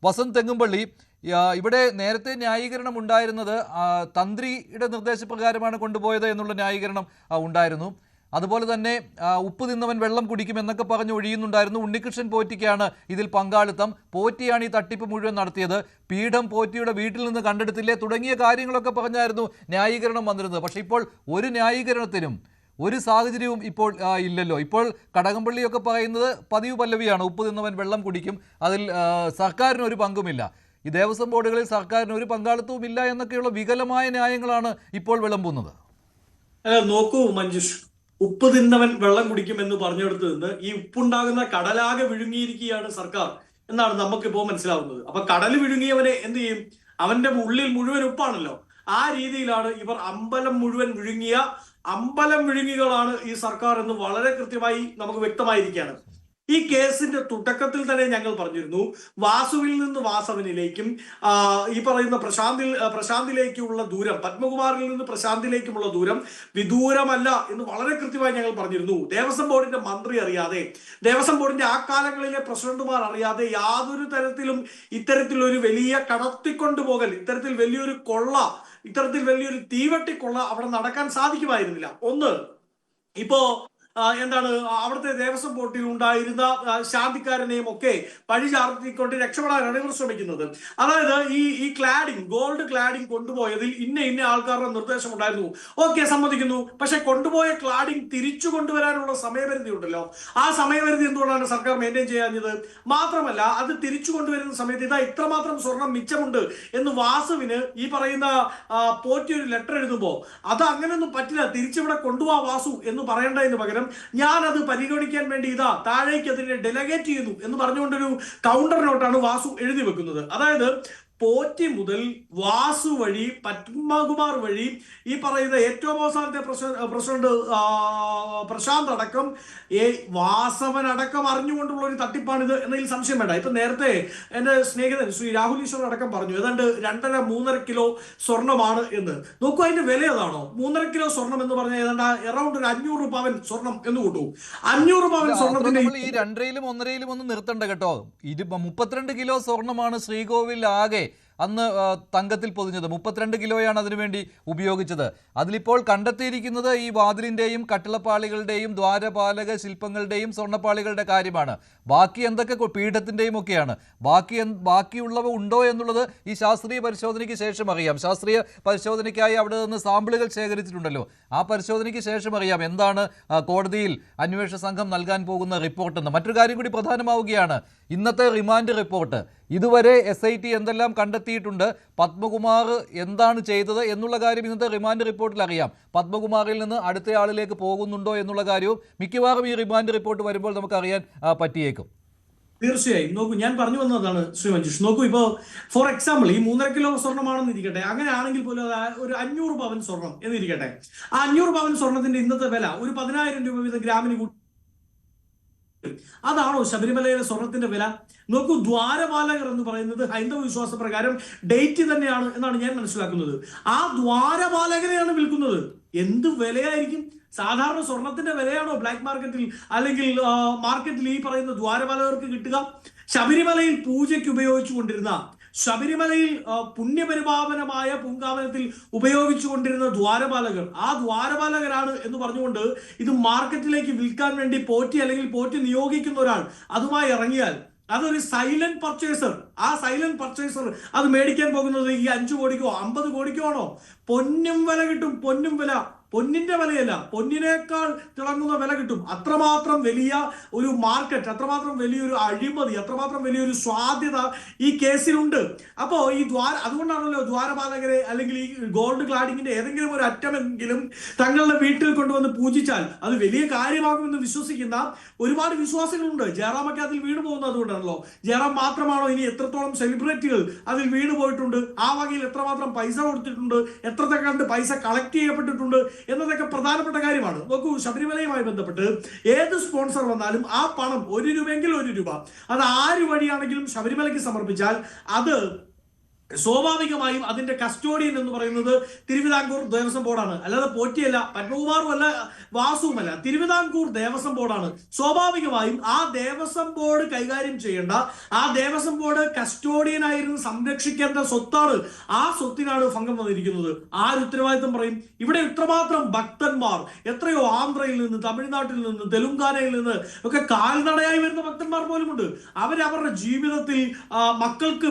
വസന്ത് തെങ്ങുംപള്ളി, ഇവിടെ നേരത്തെ ന്യായീകരണം ഉണ്ടായിരുന്നത് തന്ത്രിയുടെ നിർദ്ദേശപ്രകാരമാണ് കൊണ്ടുപോയത് എന്നുള്ള ന്യായീകരണം ഉണ്ടായിരുന്നു. അതുപോലെ തന്നെ ഉപ്പ് തിന്നവൻ വെള്ളം കുടിക്കുമെന്നൊക്കെ പറഞ്ഞ് ഒഴിയുന്നുണ്ടായിരുന്നു. ഉണ്ണികൃഷ്ണൻ പോറ്റിക്കാണ് ഇതിൽ പങ്കാളിത്തം, പോറ്റിയാണ് ഈ തട്ടിപ്പ് മുഴുവൻ നടത്തിയത്, പീഠം പോറ്റിയുടെ വീട്ടിൽ നിന്ന് കണ്ടെടുത്തില്ലേ തുടങ്ങിയ കാര്യങ്ങളൊക്കെ പറഞ്ഞായിരുന്നു ന്യായീകരണം വന്നിരുന്നത്. പക്ഷേ ഇപ്പോൾ ഒരു ന്യായീകരണത്തിനും ഒരു സാഹചര്യവും ഇപ്പോൾ ഇല്ലല്ലോ. ഇപ്പോൾ കടകംപള്ളിയൊക്കെ പറയുന്നത് പതിവ് പല്ലവിയാണ്, ഉപ്പ് തിന്നവൻ വെള്ളം കുടിക്കും, അതിൽ സർക്കാരിന് ഒരു പങ്കുമില്ല, ഈ ദേവസ്വം ബോർഡുകളിൽ സർക്കാരിന് ഒരു പങ്കാളിത്തവും ഇല്ല എന്നൊക്കെയുള്ള വികലമായ ന്യായങ്ങളാണ് ഇപ്പോൾ വിളമ്പുന്നത്. നോക്കൂ മഞ്ജുഷ്, ഉപ്പ് തിന്നവൻ വെള്ളം കുടിക്കുമെന്ന് പറഞ്ഞെടുത്ത് നിന്ന് ഈ ഉപ്പുണ്ടാകുന്ന കടലാകെ വിഴുങ്ങിയിരിക്കുകയാണ് സർക്കാർ എന്നാണ് നമുക്കിപ്പോ മനസ്സിലാവുന്നത്. അപ്പൊ കടൽ വിഴുങ്ങിയവനെ എന്ത് ചെയ്യും? അവന്റെ ഉള്ളിൽ മുഴുവൻ ഉപ്പാണല്ലോ. ആ രീതിയിലാണ് ഇവർ അമ്പലം മുഴുവൻ വിഴുങ്ങിയ അമ്പലം വിഴുങ്ങികളാണ് ഈ സർക്കാർ എന്ന് വളരെ കൃത്യമായി നമുക്ക് വ്യക്തമായിരിക്കുകയാണ്. ഈ കേസിന്റെ തുടക്കത്തിൽ തന്നെ ഞങ്ങൾ പറഞ്ഞിരുന്നു, വാസുവിൽ നിന്ന് വാസവനിലേക്കും ഈ പറയുന്ന പ്രശാന്തിലേക്കുള്ള ദൂരം, പത്മകുമാറിൽ നിന്ന് പ്രശാന്തിലേക്കുമുള്ള ദൂരം വിദൂരമല്ല എന്ന് വളരെ കൃത്യമായി ഞങ്ങൾ പറഞ്ഞിരുന്നു. ദേവസ്വം ബോർഡിന്റെ മന്ത്രി അറിയാതെ, ദേവസ്വം ബോർഡിന്റെ ആ കാലങ്ങളിലെ പ്രസിഡന്റുമാർ അറിയാതെ യാതൊരു തരത്തിലും ഇത്തരത്തിലൊരു വലിയ കടത്തിക്കൊണ്ടുപോകൽ, ഇത്തരത്തിൽ വലിയൊരു കൊള്ള, ഇത്തരത്തിൽ വലിയൊരു തീവട്ടിക്കൊള്ള അവിടെ നടക്കാൻ സാധിക്കുമായിരുന്നില്ല. ഒന്ന്, ഇപ്പോ എന്താണ് അവിടുത്തെ ദേവസ്വം ബോർഡിൽ ഉണ്ടായിരുന്ന ശാന്തിക്കാരനെയും ഒക്കെ പഴി ചാർത്തിക്കൊണ്ട് രക്ഷപ്പെടാനാണ് ഇവർ ശ്രമിക്കുന്നത്. അതായത് ഈ ക്ലാഡിംഗ്, ഗോൾഡ് ക്ലാഡിംഗ് കൊണ്ടുപോയതിൽ ഇന്ന ആൾക്കാരുടെ നിർദ്ദേശം ഉണ്ടായിരുന്നു, ഓക്കെ, സമ്മതിക്കുന്നു. പക്ഷെ കൊണ്ടുപോയ ക്ലാഡിംഗ് തിരിച്ചു കൊണ്ടുവരാനുള്ള സമയപരിധി ഉണ്ടല്ലോ, ആ സമയപരിധി എന്തുകൊണ്ടാണ് സർക്കാർ മെയിൻറ്റെയിൻ ചെയ്യാഞ്ഞത്? മാത്രമല്ല, അത് തിരിച്ചു കൊണ്ടുവരുന്ന സമയത്ത് ഇതാ ഇത്രമാത്രം സ്വർണം മിച്ചമുണ്ട് എന്ന് വാസുവിന് ഈ പറയുന്ന പോറ്റി ഒരു ലെറ്റർ എഴുതുമ്പോൾ അത് അങ്ങനെയൊന്നും പറ്റില്ല, തിരിച്ചിവിടെ കൊണ്ടുപോവാ വാസു എന്ന് പറയേണ്ടതിന് പകരം ഞാൻ അത് പരിഗണിക്കാൻ വേണ്ടി ഇതാ താഴേക്ക് അതിനെ ഡെലഗേറ്റ് ചെയ്യുന്നു എന്ന് പറഞ്ഞുകൊണ്ടൊരു കൗണ്ടർ നോട്ടാണ് വാസു എഴുതി വെക്കുന്നത്. അതായത് പോറ്റി മുതൽ വാസു വഴി പത്മകുമാർ വഴി ഈ പറയുന്ന ഏറ്റവും അവസാനത്തെ പ്രസിഡന്റ് പ്രശാന്ത് അടക്കം വാസവൻ അടക്കം അറിഞ്ഞുകൊണ്ടുള്ള ഒരു തട്ടിപ്പാണിത് എന്നതിൽ സംശയം വേണ്ട. ഇപ്പൊ നേരത്തെ എന്റെ സ്നേഹിതൻ ശ്രീ രാഹുൽ ഈശ്വർ അടക്കം പറഞ്ഞു ഏതാണ്ട് 2.5-3 കിലോ സ്വർണമാണ് എന്ന്. നോക്കൂ, അതിന്റെ വില ഏതാണോ? 3.5 കിലോ സ്വർണം എന്ന് പറഞ്ഞാൽ ഏതാണ്ട് അറൗണ്ട് ഒരു 500 പവൻ സ്വർണം എന്ന് കൂട്ടൂ. 500 പവൻ സ്വർണത്തിന്റെ ഈ 2.5-ലും 1.5-ലും ഒന്നും നിർത്തണ്ട കേട്ടോ. 32 കിലോ സ്വർണമാണ് ശ്രീകോവിൽ ആകെ അന്ന് തങ്കത്തിൽ പൊതിഞ്ഞത്. 32 കിലോയാണ് അതിനുവേണ്ടി ഉപയോഗിച്ചത്. അതിലിപ്പോൾ കണ്ടെത്തിയിരിക്കുന്നത് ഈ വാതിലിൻ്റെയും കട്ടിളപ്പാളികളുടെയും ദ്വാരപാലക ശില്പങ്ങളുടെയും സ്വർണ്ണപ്പാളികളുടെ കാര്യമാണ്. ബാക്കി എന്തൊക്കെ പീഠത്തിൻ്റെയും ഒക്കെയാണ്. ബാക്കിയുള്ളവ ഉണ്ടോ എന്നുള്ളത് ഈ ശാസ്ത്രീയ പരിശോധനയ്ക്ക് ശേഷം അറിയാം. ശാസ്ത്രീയ പരിശോധനയ്ക്കായി അവിടെ നിന്ന് സാമ്പിളുകൾ ശേഖരിച്ചിട്ടുണ്ടല്ലോ. ആ പരിശോധനയ്ക്ക് ശേഷം അറിയാം എന്താണ് കോടതിയിൽ അന്വേഷണ സംഘം നൽകാൻ പോകുന്ന റിപ്പോർട്ടെന്ന്. മറ്റൊരു കാര്യം കൂടി പ്രധാനമാവുകയാണ്, ഇന്നത്തെ റിമാൻഡ് റിപ്പോർട്ട്. ഇതുവരെ SIT എന്തെല്ലാം കണ്ടെത്തിയിട്ടുണ്ട്, പത്മകുമാർ എന്താണ് ചെയ്തത് എന്നുള്ള കാര്യം ഇന്നത്തെ റിമാൻഡ് റിപ്പോർട്ടിൽ അറിയാം. പത്മകുമാറിൽ നിന്ന് അടുത്തയാളിലേക്ക് പോകുന്നുണ്ടോ എന്നുള്ള കാര്യവും മിക്കവാറും ഈ റിമാൻഡ് റിപ്പോർട്ട് വരുമ്പോൾ നമുക്ക് അറിയാൻ പറ്റിയേക്കും. തീർച്ചയായും. നോക്കൂ, ഞാൻ പറഞ്ഞു വന്നതാണ് ശ്രീ മഞ്ജുഷ്. നോക്കൂ, ഇപ്പോ ഫോർ എക്സാമ്പിൾ ഈ 3.5 കിലോ സ്വർണ്ണമാണെന്ന് ഇരിക്കട്ടെ, അങ്ങനെയാണെങ്കിൽ പോലും ഒരു 500 പവൻ സ്വർണം എന്നിരിക്കട്ടെ. ആ 500 പവൻ സ്വർണത്തിന്റെ ഇന്നത്തെ വില ഒരു 10,000 രൂപ വീതം ഗ്രാമിന് കൂടി. അതാണോ ശബരിമലയിലെ സ്വർണത്തിന്റെ വില? നോക്കൂ, ദ്വാരപാലകർ എന്ന് പറയുന്നത് ഹൈന്ദവ വിശ്വാസ പ്രകാരം ഡേറ്റ് തന്നെയാണ് എന്നാണ് ഞാൻ മനസ്സിലാക്കുന്നത്. ആ ദ്വാരപാലകരെയാണ് വിൽക്കുന്നത്. എന്ത് വിലയായിരിക്കും? സാധാരണ സ്വർണത്തിന്റെ വിലയാണോ ബ്ലാക്ക് മാർക്കറ്റിൽ അല്ലെങ്കിൽ മാർക്കറ്റിൽ ഈ പറയുന്ന ദ്വാരപാലകർക്ക് കിട്ടുക? ശബരിമലയിൽ പൂജയ്ക്ക് ഉപയോഗിച്ചു കൊണ്ടിരുന്ന, ശബരിമലയിൽ പുണ്യപരിപാവനമായ പൂങ്കാവനത്തിൽ ഉപയോഗിച്ചു കൊണ്ടിരുന്ന ദ്വാരപാലകർ, ആ ദ്വാരപാലകരാണ് എന്ന് പറഞ്ഞുകൊണ്ട് ഇത് മാർക്കറ്റിലേക്ക് വിൽക്കാൻ വേണ്ടി പോറ്റി അല്ലെങ്കിൽ പോറ്റി നിയോഗിക്കുന്ന ഒരാൾ അതുമായി ഇറങ്ങിയാൽ അതൊരു സൈലന്റ് പർച്ചേസർ. ആ സൈലന്റ് പർച്ചേസർ അത് മേടിക്കാൻ പോകുന്നത് ഈ 5 കോടിക്കോ 50 കോടിക്കോ ആണോ? പൊന്നും വില കിട്ടും, പൊന്നും വില. പൊന്നിന്റെ വിലയല്ല, പൊന്നിനേക്കാൾ തിളങ്ങുന്ന വില കിട്ടും. അത്രമാത്രം വലിയ ഒരു മാർക്കറ്റ്, അത്രമാത്രം വലിയൊരു അഴിമതി, അത്രമാത്രം വലിയൊരു സാധ്യത ഈ കേസിലുണ്ട്. അപ്പോ ഈ അതുകൊണ്ടാണല്ലോ ദ്വാരപാലകരെ അല്ലെങ്കിൽ ഈ ഗോൾഡ് ക്ലാഡിങ്ങിന്റെ ഏതെങ്കിലും ഒരു അറ്റമെങ്കിലും തങ്ങളുടെ വീട്ടിൽ കൊണ്ടുവന്ന് പൂജിച്ചാൽ അത് വലിയ കാര്യമാകുമെന്ന് വിശ്വസിക്കുന്ന ഒരുപാട് വിശ്വാസികളുണ്ട്. ജയറാമൊക്കെ അതിൽ വീണ് പോകുന്നത് അതുകൊണ്ടാണല്ലോ. ജയറാം മാത്രമാണോ? ഇനി എത്രത്തോളം സെലിബ്രിറ്റികൾ അതിൽ വീണ് പോയിട്ടുണ്ട്, ആ വകയിൽ എത്രമാത്രം പൈസ കൊടുത്തിട്ടുണ്ട്, എത്രത്തെ കണ്ട് പൈസ കളക്ട് ചെയ്യപ്പെട്ടിട്ടുണ്ട് എന്നതൊക്കെ പ്രധാനപ്പെട്ട കാര്യമാണ്. നോക്കൂ, ശബരിമലയുമായി ബന്ധപ്പെട്ട് ഏത് സ്പോൺസർ വന്നാലും ആ പണം 1 രൂപയെങ്കിൽ 1 രൂപ അത് ആര് വഴിയാണെങ്കിലും ശബരിമലയ്ക്ക് സമർപ്പിച്ചാൽ അത് സ്വാഭാവികമായും അതിന്റെ കസ്റ്റോഡിയൻ എന്ന് പറയുന്നത് തിരുവിതാംകൂർ ദേവസ്വം ബോർഡാണ്. അല്ലാതെ പോറ്റിയല്ല, പത്മകുമാറും അല്ല, വാസുവുമല്ല. തിരുവിതാംകൂർ ദേവസ്വം ബോർഡാണ്. സ്വാഭാവികമായും ആ ദേവസ്വം ബോർഡ് കൈകാര്യം ചെയ്യേണ്ട, ആ ദേവസ്വം ബോർഡ് കസ്റ്റോഡിയൻ ആയിരുന്നു സംരക്ഷിക്കേണ്ട സ്വത്താണ്. ആ സ്വത്തിനാണ് ഭംഗം വന്നിരിക്കുന്നത്. ആര് ഉത്തരവാദിത്വം പറയും? ഇവിടെ ഇത്രമാത്രം ഭക്തന്മാർ, എത്രയോ ആന്ധ്രയിൽ നിന്ന്, തമിഴ്നാട്ടിൽ നിന്ന്, തെലുങ്കാനയിൽ നിന്ന് ഒക്കെ കാൽനടയായി വരുന്ന ഭക്തന്മാർ പോലുമുണ്ട്. അവരവരുടെ ജീവിതത്തിൽ മക്കൾക്ക്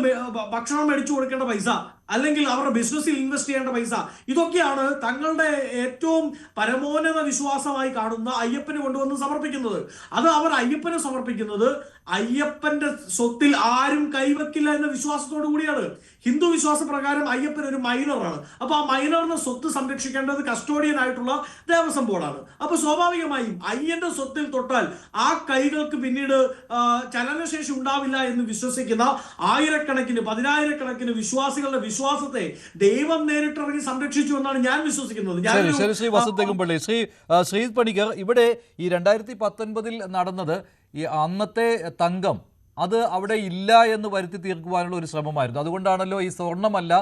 ഭക്ഷണം മേടിച്ചു കൊടുക്കേണ്ട പൈസ, അല്ലെങ്കിൽ അവരുടെ ബിസിനസ്സിൽ ഇൻവെസ്റ്റ് ചെയ്യേണ്ട പൈസ, ഇതൊക്കെയാണ് തങ്ങളുടെ ഏറ്റവും പരമോന്നത വിശ്വാസമായി കാണുന്ന അയ്യപ്പന് കൊണ്ടുവന്ന് സമർപ്പിക്കുന്നത്. അത് അവർ അയ്യപ്പന് സമർപ്പിക്കുന്നത് അയ്യപ്പന്റെ സ്വത്തിൽ ആരും കൈവെക്കില്ല എന്ന വിശ്വാസത്തോടു കൂടിയാണ്. ഹിന്ദു വിശ്വാസ പ്രകാരം അയ്യപ്പൻ ഒരു മൈനറാണ്. അപ്പൊ ആ മൈനറിന്റെ സ്വത്ത് സംരക്ഷിക്കേണ്ടത് കസ്റ്റോഡിയൻ ആയിട്ടുള്ള ദേവസ്വം ബോർഡാണ്. അപ്പൊ സ്വാഭാവികമായും അയ്യന്റെ സ്വത്തിൽ തൊട്ടാൽ ആ കൈകൾക്ക് പിന്നീട് ചലനശേഷി ഉണ്ടാവില്ല എന്ന് വിശ്വസിക്കുന്ന ആയിരക്കണക്കിന്, പതിനായിരക്കണക്കിന് വിശ്വാസികളുടെ വിശ്വാസത്തെ ദൈവം നേരിട്ടിറങ്ങി സംരക്ഷിച്ചു എന്നാണ് ഞാൻ വിശ്വസിക്കുന്നത്. ശരി, ശ്രീ വസുദേവൻപള്ളി, ശ്രീ പണിക്കർ, ഇവിടെ ഈ 2019 നടന്നത് ഈ അന്നത്തെ തങ്കം അത് അവിടെ ഇല്ല എന്ന് വരുത്തി തീർക്കുവാനുള്ള ഒരു ശ്രമമായിരുന്നു. അതുകൊണ്ടാണല്ലോ ഈ സ്വർണ്ണമല്ല,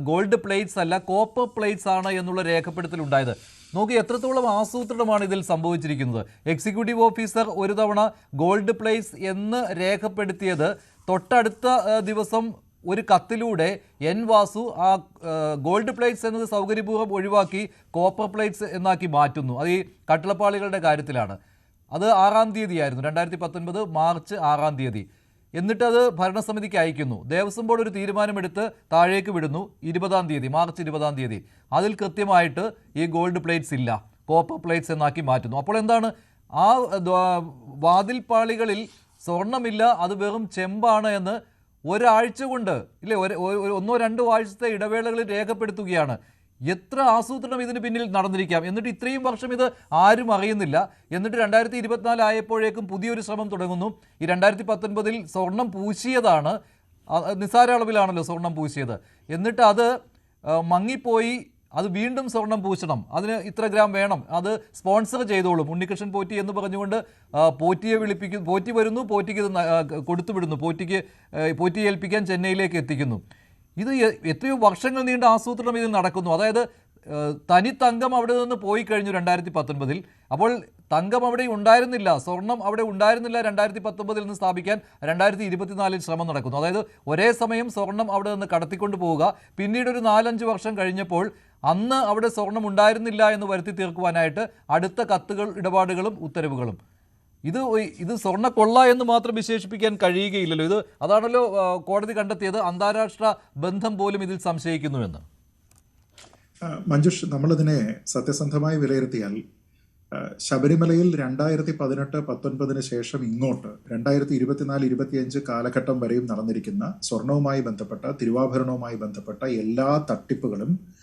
ഗോൾഡ് പ്ലേറ്റ്സ് അല്ല, കോപ്പർ പ്ലേറ്റ്സ് ആണ് എന്നുള്ള രേഖപ്പെടുത്തൽ ഉണ്ടായത്. നോക്കി എത്രത്തോളം ആസൂത്രണമാണ് ഇതിൽ സംഭവിച്ചിരിക്കുന്നത്. എക്സിക്യൂട്ടീവ് ഓഫീസർ ഒരു തവണ ഗോൾഡ് പ്ലേറ്റ്സ് എന്ന് രേഖപ്പെടുത്തിയത് തൊട്ടടുത്ത ദിവസം ഒരു കത്തിലൂടെ എൻ വാസു ആ ഗോൾഡ് പ്ലേറ്റ്സ് എന്നത് സൗകര്യപൂർവ്വം ഒഴിവാക്കി കോപ്പർ പ്ലേറ്റ്സ് എന്നാക്കി മാറ്റുന്നു. അത് ഈ കട്ടിളപ്പാളികളുടെ കാര്യത്തിലാണ്. അത് 6-ാം തീയതി ആയിരുന്നു, 2019 മാർച്ച് 6-ാം തീയതി. എന്നിട്ടത് ഭരണസമിതിക്ക് അയക്കുന്നു. ദേവസ്വം ബോർഡ് ഒരു തീരുമാനമെടുത്ത് താഴേക്ക് വിടുന്നു 20-ാം തീയതി, മാർച്ച് 20-ാം തീയതി. അതിൽ കൃത്യമായിട്ട് ഈ ഗോൾഡ് പ്ലേറ്റ്സ് ഇല്ല, കോപ്പർ പ്ലേറ്റ്സ് എന്നാക്കി മാറ്റുന്നു. അപ്പോൾ എന്താണ്, ആ വാതിൽപ്പാളികളിൽ സ്വർണ്ണമില്ല, അത് വെറും ചെമ്പാണ് എന്ന് ഒരാഴ്ച കൊണ്ട്, ഇല്ലേ, 1-2 ആഴ്ചത്തെ ഇടവേളകളിൽ രേഖപ്പെടുത്തുകയാണ്. എത്ര ആസൂത്രണം ഇതിന് പിന്നിൽ നടന്നിരിക്കാം. എന്നിട്ട് ഇത്രയും വർഷം ഇത് ആരും അറിയുന്നില്ല. എന്നിട്ട് 2024 ആയപ്പോഴേക്കും പുതിയൊരു ശ്രമം തുടങ്ങുന്നു. ഈ 2019 സ്വർണം പൂശിയതാണ്, നിസ്സാര അളവിലാണല്ലോ സ്വർണം പൂശിയത്. എന്നിട്ട് അത് മങ്ങിപ്പോയി, അത് വീണ്ടും സ്വർണം പൂശണം, അതിന് ഇത്ര ഗ്രാം വേണം, അത് സ്പോൺസർ ചെയ്തോളും ഉണ്ണികൃഷ്ണൻ പോറ്റി എന്ന് പറഞ്ഞുകൊണ്ട് പോറ്റിയെ വിളിപ്പിക്കുന്നു. പോറ്റി വരുന്നു, പോറ്റിക്ക് ഇത് കൊടുത്തുവിടുന്നു, പോറ്റിയെ ഏൽപ്പിക്കാൻ ചെന്നൈയിലേക്ക് എത്തിക്കുന്നു. ഇത് എത്രയോ വർഷങ്ങൾ നീണ്ട ആസൂത്രണം ഇതിൽ നടക്കുന്നു. അതായത് തനി തങ്കം അവിടെ നിന്ന് പോയി കഴിഞ്ഞു 2019. അപ്പോൾ തങ്കം അവിടെ ഉണ്ടായിരുന്നില്ല, സ്വർണം അവിടെ ഉണ്ടായിരുന്നില്ല 2019 നിന്ന് സ്ഥാപിക്കാൻ 2024 ശ്രമം നടക്കുന്നു. അതായത് ഒരേ സമയം സ്വർണം അവിടെ നിന്ന് കടത്തിക്കൊണ്ട് പോവുക. പിന്നീട് ഒരു 4-5 വർഷം കഴിഞ്ഞപ്പോൾ അന്ന് അവിടെ സ്വർണം ഉണ്ടായിരുന്നില്ല എന്ന് വരുത്തി തീർക്കുവാനായിട്ട് അടുത്ത കത്തുകൾ, ഇടപാടുകളും ഉത്തരവുകളും. ഇത് സ്വർണ്ണ കൊള്ള എന്ന് മാത്രം വിശേഷിപ്പിക്കാൻ കഴിയുകയില്ലല്ലോ. ഇത് അതാണല്ലോ കോടതി കണ്ടെത്തിയത്, അന്താരാഷ്ട്ര ബന്ധം പോലും ഇതിൽ സംശയിക്കുന്നുവെന്ന്. മഞ്ജുഷ്, നമ്മളിതിനെ സത്യസന്ധമായി വിലയിരുത്തിയാൽ ശബരിമലയിൽ 2018-19 ശേഷം ഇങ്ങോട്ട് 2024-25 കാലഘട്ടം വരെയും നടന്നിരിക്കുന്ന സ്വർണവുമായി ബന്ധപ്പെട്ട, തിരുവാഭരണവുമായി ബന്ധപ്പെട്ട എല്ലാ തട്ടിപ്പുകളും